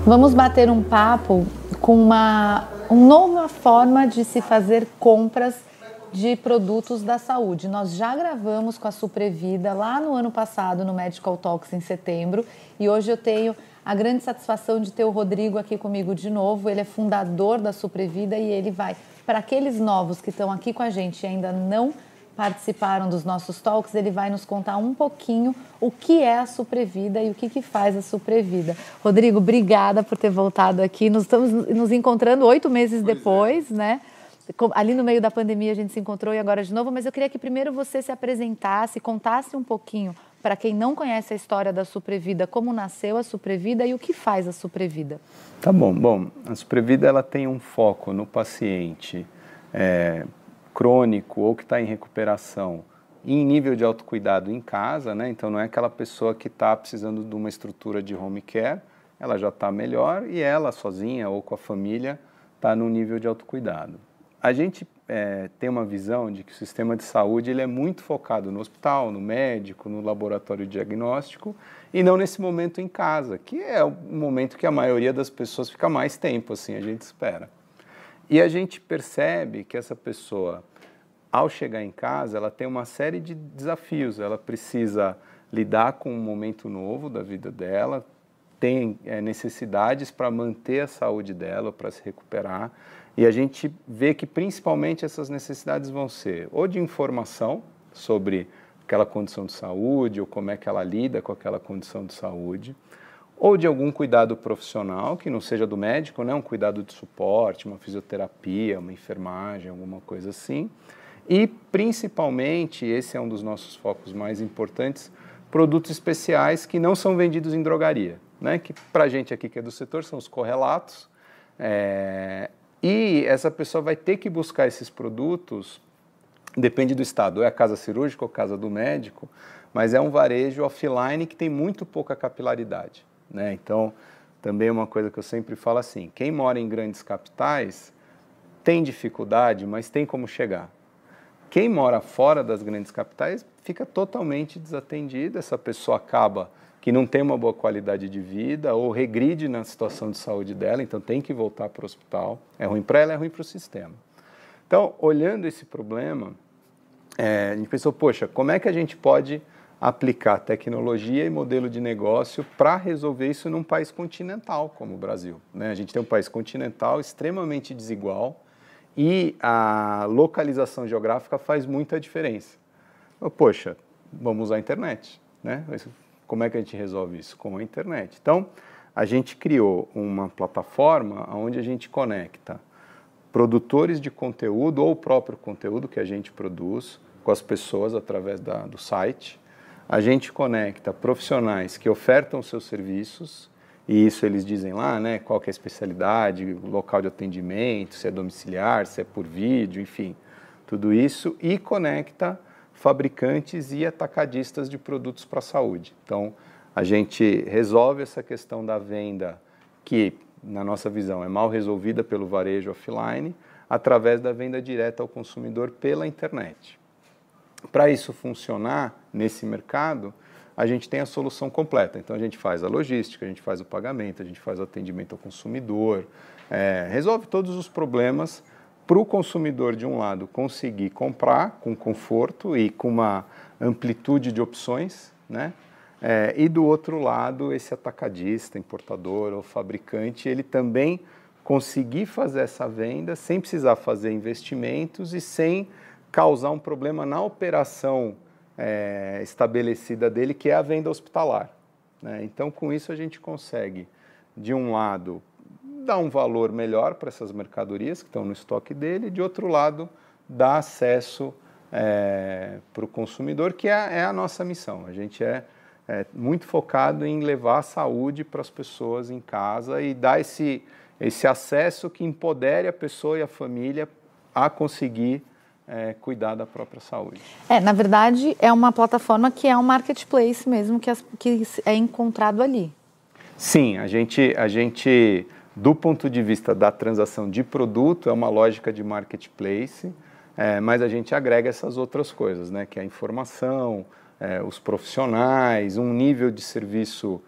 Vamos bater um papo com uma nova forma de se fazer compras de produtos da saúde. Nós já gravamos com a Suprevida lá no ano passado, no Medical Talks, em setembro, e hoje eu tenho a grande satisfação de ter o Rodrigo aqui comigo de novo. Ele é fundador da Suprevida e ele vai, para aqueles novos que estão aqui com a gente e ainda não participaram dos nossos talks, ele vai nos contar um pouquinho o que é a Suprevida e o que faz a Suprevida. Rodrigo, obrigada por ter voltado aqui. Nós estamos nos encontrando 8 meses depois, né? Ali no meio da pandemia a gente se encontrou e agora de novo, mas eu queria que primeiro você se apresentasse, contasse um pouquinho para quem não conhece a história da Suprevida, como nasceu a Suprevida e o que faz a Suprevida. Tá bom. Bom, a Suprevida ela tem um foco no paciente crônico ou que está em recuperação em nível de autocuidado em casa, né? Então não é aquela pessoa que está precisando de uma estrutura de home care, ela já está melhor e ela sozinha ou com a família está no nível de autocuidado. A gente tem uma visão de que o sistema de saúde ele é muito focado no hospital, no médico, no laboratório diagnóstico e não nesse momento em casa, que é o momento que a maioria das pessoas fica mais tempo, assim, a gente espera. E a gente percebe que essa pessoa, ao chegar em casa, ela tem uma série de desafios. Ela precisa lidar com um momento novo da vida dela, tem necessidades para manter a saúde dela, para se recuperar. E a gente vê que principalmente essas necessidades vão ser ou de informação sobre aquela condição de saúde, ou como é que ela lida com aquela condição de saúde, ou de algum cuidado profissional, que não seja do médico, né? Um cuidado de suporte, uma fisioterapia, uma enfermagem, alguma coisa assim. E, principalmente, esse é um dos nossos focos mais importantes, produtos especiais que não são vendidos em drogaria, né? Que, para a gente aqui que é do setor, são os correlatos. E essa pessoa vai ter que buscar esses produtos, depende do estado, ou é a casa cirúrgica ou a casa do médico, mas é um varejo offline que tem muito pouca capilaridade. Né? Então, também uma coisa que eu sempre falo assim, quem mora em grandes capitais tem dificuldade, mas tem como chegar. Quem mora fora das grandes capitais fica totalmente desatendido, essa pessoa acaba que não tem uma boa qualidade de vida ou regride na situação de saúde dela, então tem que voltar para o hospital. É ruim para ela, é ruim para o sistema. Então, olhando esse problema, a gente pensou, poxa, como é que a gente pode aplicar tecnologia e modelo de negócio para resolver isso num país continental como o Brasil, né? A gente tem um país continental extremamente desigual e a localização geográfica faz muita diferença. Poxa, vamos usar a internet, né? Como é que a gente resolve isso? Com a internet. Então, a gente criou uma plataforma onde a gente conecta produtores de conteúdo ou o próprio conteúdo que a gente produz com as pessoas através do site. A gente conecta profissionais que ofertam seus serviços, e isso eles dizem lá, né, qual que é a especialidade, o local de atendimento, se é domiciliar, se é por vídeo, enfim, tudo isso, e conecta fabricantes e atacadistas de produtos para a saúde. Então, a gente resolve essa questão da venda que, na nossa visão, é mal resolvida pelo varejo offline, através da venda direta ao consumidor pela internet. Para isso funcionar nesse mercado, a gente tem a solução completa. Então, a gente faz a logística, a gente faz o pagamento, a gente faz o atendimento ao consumidor, resolve todos os problemas para o consumidor, de um lado, conseguir comprar com conforto e com uma amplitude de opções, né? E do outro lado, esse atacadista, importador ou fabricante, ele também conseguir fazer essa venda sem precisar fazer investimentos e sem causar um problema na operação estabelecida dele, que é a venda hospitalar, né? Então, com isso, a gente consegue, de um lado, dar um valor melhor para essas mercadorias que estão no estoque dele, e, de outro lado, dar acesso para o consumidor, que é a nossa missão. A gente é muito focado em levar a saúde para as pessoas em casa e dar esse acesso que empodere a pessoa e a família a conseguir cuidar da própria saúde. Na verdade, é uma plataforma que é um marketplace mesmo, que é encontrado ali. Sim, a gente, do ponto de vista da transação de produto, é uma lógica de marketplace, mas a gente agrega essas outras coisas, né, que é a informação, os profissionais, um nível de serviço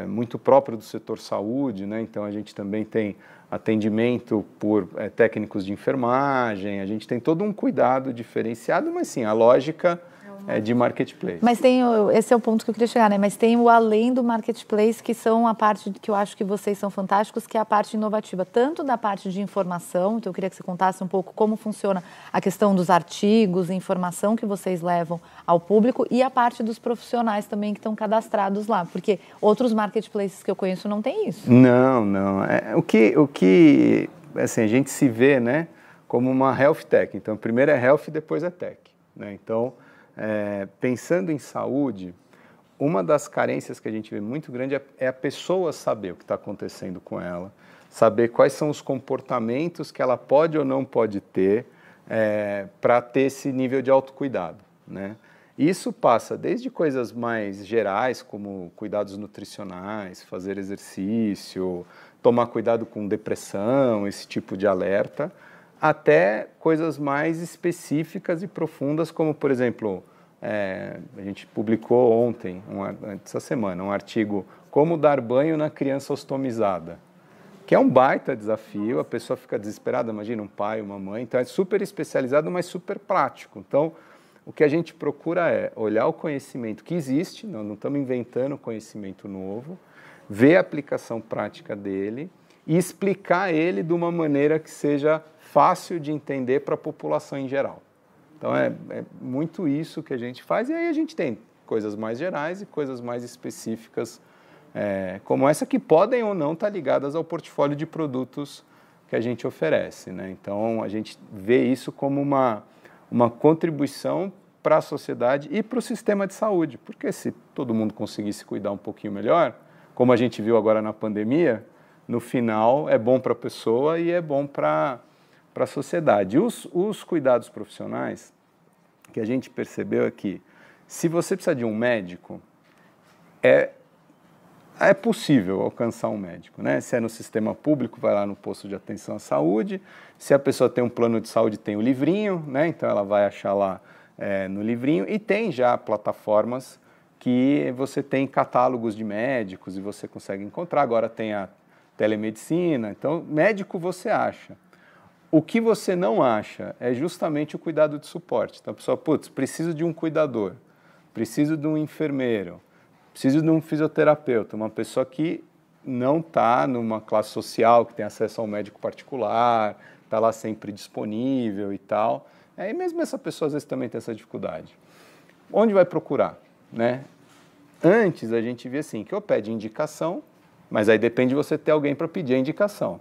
muito próprio do setor saúde, né? Então a gente também tem atendimento por técnicos de enfermagem, a gente tem todo um cuidado diferenciado, mas sim, a lógica é de marketplace. Mas esse é o ponto que eu queria chegar, né? Mas tem o além do marketplace, que são a parte que eu acho que vocês são fantásticos, que é a parte inovativa, tanto da parte de informação, então eu queria que você contasse um pouco como funciona a questão dos artigos, informação que vocês levam ao público e a parte dos profissionais também que estão cadastrados lá, porque outros marketplaces que eu conheço não tem isso. Não. O que assim, a gente se vê, né, como uma health tech. Então, primeiro é health e depois é tech, né? Então, pensando em saúde, uma das carências que a gente vê muito grande é a pessoa saber o que está acontecendo com ela, saber quais são os comportamentos que ela pode ou não pode ter para ter esse nível de autocuidado, né? Isso passa desde coisas mais gerais, como cuidados nutricionais, fazer exercício, tomar cuidado com depressão, esse tipo de alerta, até coisas mais específicas e profundas, como, por exemplo, a gente publicou ontem, essa semana, um artigo Como dar banho na criança ostomizada, que é um baita desafio, a pessoa fica desesperada, imagina um pai, uma mãe, então é super especializado, mas super prático. Então, o que a gente procura é olhar o conhecimento que existe, nós não estamos inventando conhecimento novo, ver a aplicação prática dele e explicar ele de uma maneira que seja fácil de entender para a população em geral. Então, é muito isso que a gente faz, e aí a gente tem coisas mais gerais e coisas mais específicas, como essa, que podem ou não estar ligadas ao portfólio de produtos que a gente oferece, né? Então, a gente vê isso como uma contribuição para a sociedade e para o sistema de saúde, porque se todo mundo conseguisse cuidar um pouquinho melhor, como a gente viu agora na pandemia, no final é bom para a pessoa e é bom para a sociedade. Os cuidados profissionais, que a gente percebeu é que, se você precisa de um médico, é possível alcançar um médico, né? Se é no sistema público, vai lá no posto de atenção à saúde. Se a pessoa tem um plano de saúde, tem o livrinho, né? Então ela vai achar lá no livrinho. E tem já plataformas que você tem catálogos de médicos e você consegue encontrar. Agora tem a telemedicina, então médico você acha. O que você não acha é justamente o cuidado de suporte. Então a pessoa, preciso de um cuidador, preciso de um enfermeiro, preciso de um fisioterapeuta, uma pessoa que não está numa classe social, que tem acesso a um médico particular, está lá sempre disponível e tal. E mesmo essa pessoa às vezes também tem essa dificuldade. Onde vai procurar, né? Antes a gente via assim, que eu pede indicação, mas aí depende de você ter alguém para pedir a indicação.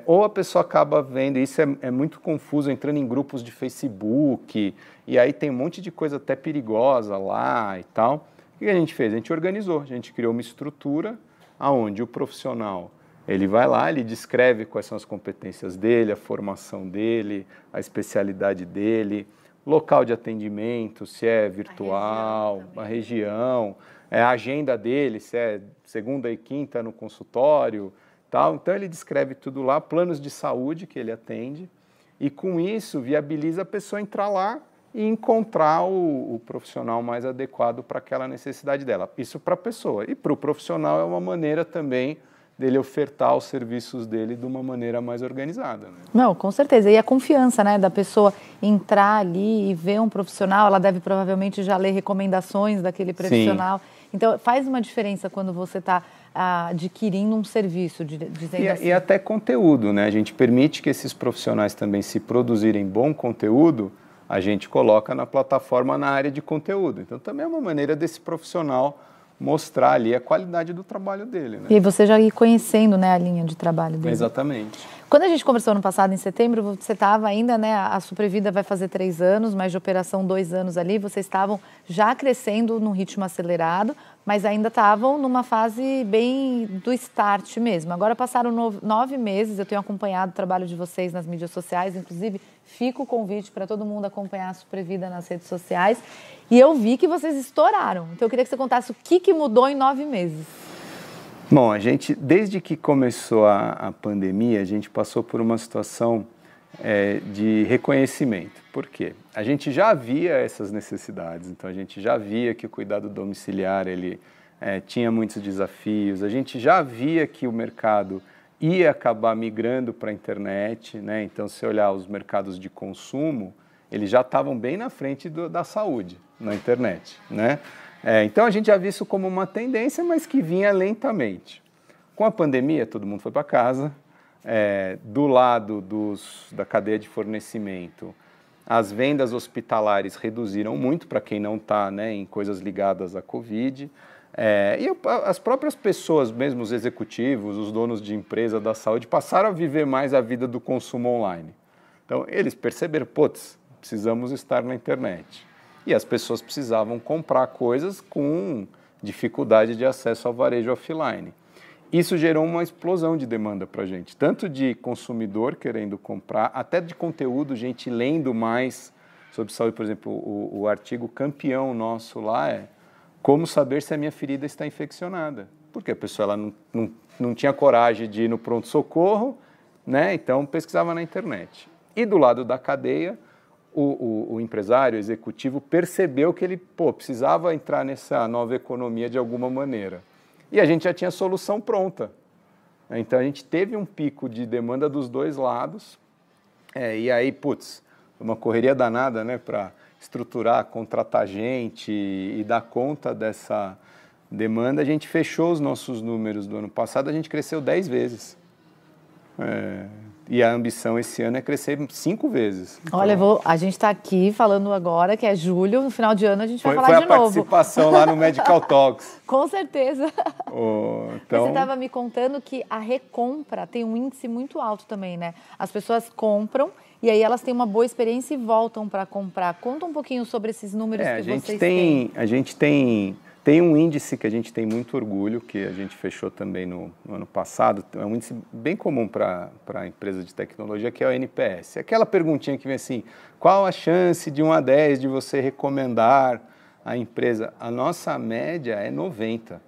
Ou a pessoa acaba vendo, isso é muito confuso, entrando em grupos de Facebook, e aí tem um monte de coisa até perigosa lá e tal. O que a gente fez? A gente organizou, a gente criou uma estrutura onde o profissional, ele vai lá, ele descreve quais são as competências dele, a formação dele, a especialidade dele, local de atendimento, se é virtual, a região, a agenda dele, se é segunda e quinta no consultório, tal. Então ele descreve tudo lá, planos de saúde que ele atende, e com isso viabiliza a pessoa entrar lá e encontrar o profissional mais adequado para aquela necessidade dela. Isso para a pessoa. E para o profissional é uma maneira também dele ofertar os serviços dele de uma maneira mais organizada, né? Não, com certeza. E a confiança, né, da pessoa entrar ali e ver um profissional, ela deve provavelmente já ler recomendações daquele profissional. Sim. Então, faz uma diferença quando você está adquirindo um serviço, dizendo assim. E até conteúdo, né? A gente permite que esses profissionais também, se produzirem bom conteúdo, a gente coloca na plataforma na área de conteúdo. Então, também é uma maneira desse profissional mostrar ali a qualidade do trabalho dele, né? E você já ir conhecendo, né, a linha de trabalho dele. Exatamente. Quando a gente conversou no passado, em setembro, você estava ainda, né, a Suprevida vai fazer 3 anos, mas de operação 2 anos ali, vocês estavam já crescendo num ritmo acelerado, mas ainda estavam numa fase bem do start mesmo. Agora passaram 9 meses, eu tenho acompanhado o trabalho de vocês nas mídias sociais, inclusive fica o convite para todo mundo acompanhar a Suprevida nas redes sociais, e eu vi que vocês estouraram. Então eu queria que você contasse o que mudou em 9 meses. Bom, a gente, desde que começou a pandemia, a gente passou por uma situação de reconhecimento. Por quê? A gente já via essas necessidades, então a gente já via que o cuidado domiciliar ele tinha muitos desafios. A gente já via que o mercado ia acabar migrando para a internet, né? Então, se olhar os mercados de consumo, eles já estavam bem na frente da saúde na internet, né? Então, a gente já viu isso como uma tendência, mas que vinha lentamente. Com a pandemia, todo mundo foi para casa. Do lado da cadeia de fornecimento, as vendas hospitalares reduziram muito para quem não está, né, em coisas ligadas à Covid. E as próprias pessoas, mesmo os executivos, os donos de empresa da saúde, passaram a viver mais a vida do consumo online. Então, eles perceberam, precisamos estar na internet. E as pessoas precisavam comprar coisas com dificuldade de acesso ao varejo offline. Isso gerou uma explosão de demanda para a gente, tanto de consumidor querendo comprar, até de conteúdo, gente lendo mais sobre saúde. Por exemplo, o artigo campeão nosso lá é como saber se a minha ferida está infeccionada. Porque a pessoa ela não tinha coragem de ir no pronto-socorro, né? Então pesquisava na internet. E do lado da cadeia, o empresário, o executivo, percebeu que ele precisava entrar nessa nova economia de alguma maneira. E a gente já tinha a solução pronta. Então, a gente teve um pico de demanda dos dois lados. E aí, uma correria danada, né, para estruturar, contratar gente e dar conta dessa demanda. A gente fechou os nossos números do ano passado, a gente cresceu 10 vezes. E a ambição esse ano é crescer 5 vezes. Então, olha, a gente está aqui falando agora que é julho, no final de ano a gente vai falar de novo. Foi a participação lá no Medical Talks. Com certeza. Então... Você estava me contando que a recompra tem um índice muito alto também, né? As pessoas compram e aí elas têm uma boa experiência e voltam para comprar. Conta um pouquinho sobre esses números que vocês têm. A gente tem um índice que a gente tem muito orgulho, que a gente fechou também no ano passado. É um índice bem comum para a empresa de tecnologia, que é o NPS. Aquela perguntinha que vem assim, qual a chance de 1 a 10 de você recomendar a empresa? A nossa média é 90.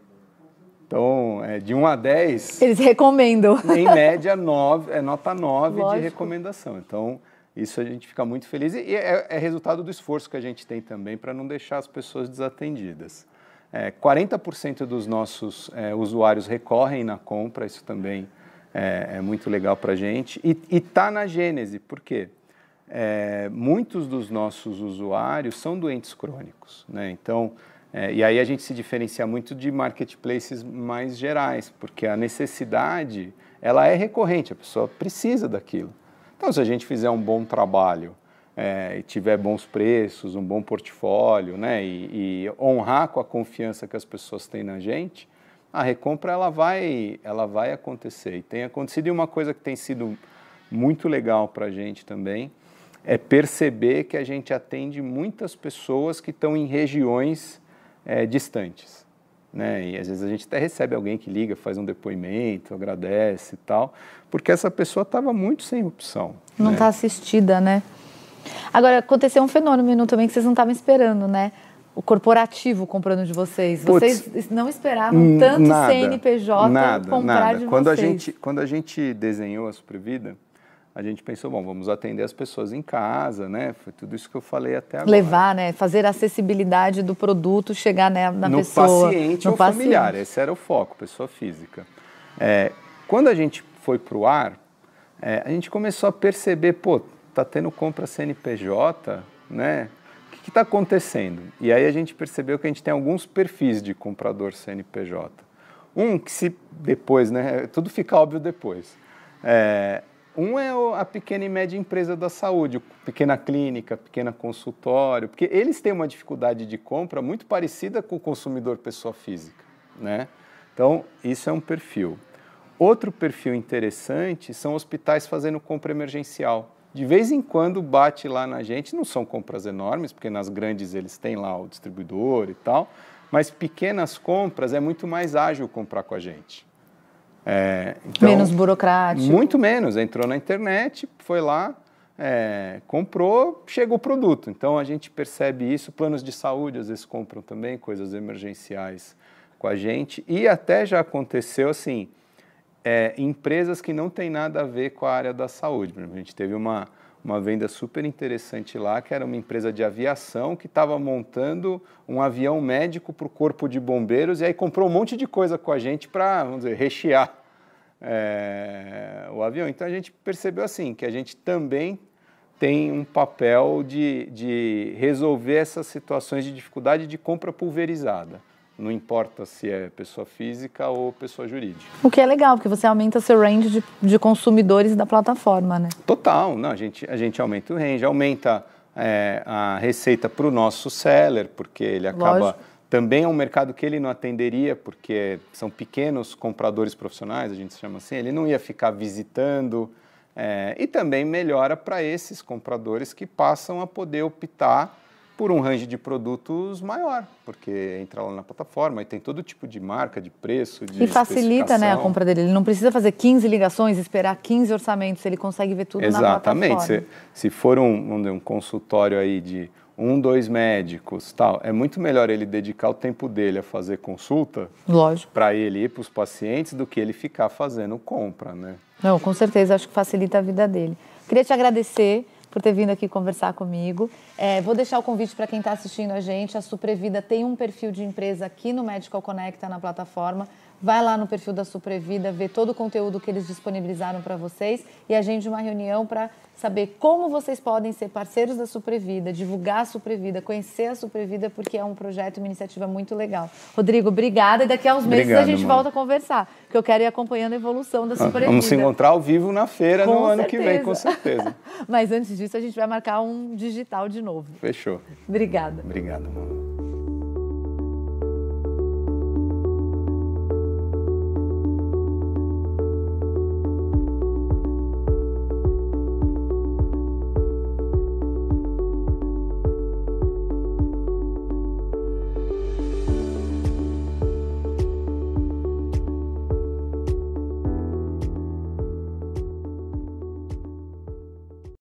Então, de 1 a 10... Eles recomendam. Em média, nota 9 Lógico. De recomendação. Então, isso a gente fica muito feliz. E é resultado do esforço que a gente tem também para não deixar as pessoas desatendidas. 40% dos nossos usuários recorrem na compra, isso também é muito legal para a gente. E está na gênese, por quê? Muitos dos nossos usuários são doentes crônicos, né? Então, e aí a gente se diferencia muito de marketplaces mais gerais, porque a necessidade ela é recorrente, a pessoa precisa daquilo. Então, se a gente fizer um bom trabalho, e tiver bons preços, um bom portfólio, né, e honrar com a confiança que as pessoas têm na gente, a recompra ela vai acontecer. E tem acontecido, e uma coisa que tem sido muito legal para a gente também é perceber que a gente atende muitas pessoas que estão em regiões distantes, né? E às vezes a gente até recebe alguém que liga, faz um depoimento, agradece e tal, porque essa pessoa estava muito sem opção. Não está assistida, né? Agora, aconteceu um fenômeno também que vocês não estavam esperando, né? O corporativo comprando de vocês. Vocês não esperavam tanto CNPJ comprar de vocês. Quando a gente desenhou a Supervida, a gente pensou, vamos atender as pessoas em casa, né? Foi tudo isso que eu falei até agora. Levar, né? Fazer a acessibilidade do produto, chegar na pessoa. No paciente ou familiar, esse era o foco, pessoa física. Quando a gente foi para o ar, a gente começou a perceber, está tendo compra CNPJ, né? O que está acontecendo? E aí a gente percebeu que a gente tem alguns perfis de comprador CNPJ. Que se depois, né? Tudo fica óbvio depois. É a pequena e média empresa da saúde, pequena clínica, pequena consultório, porque eles têm uma dificuldade de compra muito parecida com o consumidor pessoa física, né? Então, isso é um perfil. Outro perfil interessante são hospitais fazendo compra emergencial. De vez em quando bate lá na gente, não são compras enormes, porque nas grandes eles têm lá o distribuidor e tal, mas pequenas compras é muito mais ágil comprar com a gente. Então, menos burocrático. Muito menos. Entrou na internet, foi lá, comprou, chegou o produto. Então a gente percebe isso. Planos de saúde às vezes compram também coisas emergenciais com a gente. E até já aconteceu assim, empresas que não têm nada a ver com a área da saúde. Por exemplo, a gente teve uma uma venda super interessante lá, que era uma empresa de aviação que estava montando um avião médico para o corpo de bombeiros e aí comprou um monte de coisa com a gente para, vamos dizer, rechear o avião. Então a gente percebeu assim, que a gente também tem um papel de resolver essas situações de dificuldade de compra pulverizada. Não importa se é pessoa física ou pessoa jurídica. O que é legal, porque você aumenta seu range de consumidores da plataforma, né? Total, não, a gente aumenta o range, aumenta a receita para o nosso seller, porque ele acaba... Lógico. Também é um mercado que ele não atenderia, porque são pequenos compradores profissionais, a gente chama assim, ele não ia ficar visitando... e também melhora para esses compradores que passam a poder optar por um range de produtos maior, porque entra lá na plataforma e tem todo tipo de marca, de preço, de E facilita, né, a compra dele. Ele não precisa fazer 15 ligações, esperar 15 orçamentos, ele consegue ver tudo na plataforma. Exatamente. Se for um consultório aí de 2 médicos, tal, é muito melhor ele dedicar o tempo dele a fazer consulta, lógico, para ele ir para os pacientes, do que ele ficar fazendo compra, né? Não, com certeza, acho que facilita a vida dele. Queria te agradecer por ter vindo aqui conversar comigo. Vou deixar o convite para quem está assistindo a gente. A Suprevida tem um perfil de empresa aqui no Medical Connecta, na plataforma. Vai lá no perfil da Suprevida, vê todo o conteúdo que eles disponibilizaram para vocês e agende uma reunião para saber como vocês podem ser parceiros da Suprevida, divulgar a Suprevida, conhecer a Suprevida, porque é um projeto, uma iniciativa muito legal. Rodrigo, obrigada. E daqui a uns meses a gente volta a conversar, porque eu quero ir acompanhando a evolução da Suprevida. Vamos se encontrar ao vivo na feira no ano que vem, com certeza. Mas antes disso, a gente vai marcar um digital de novo. Fechou. Obrigada. Obrigado, mano.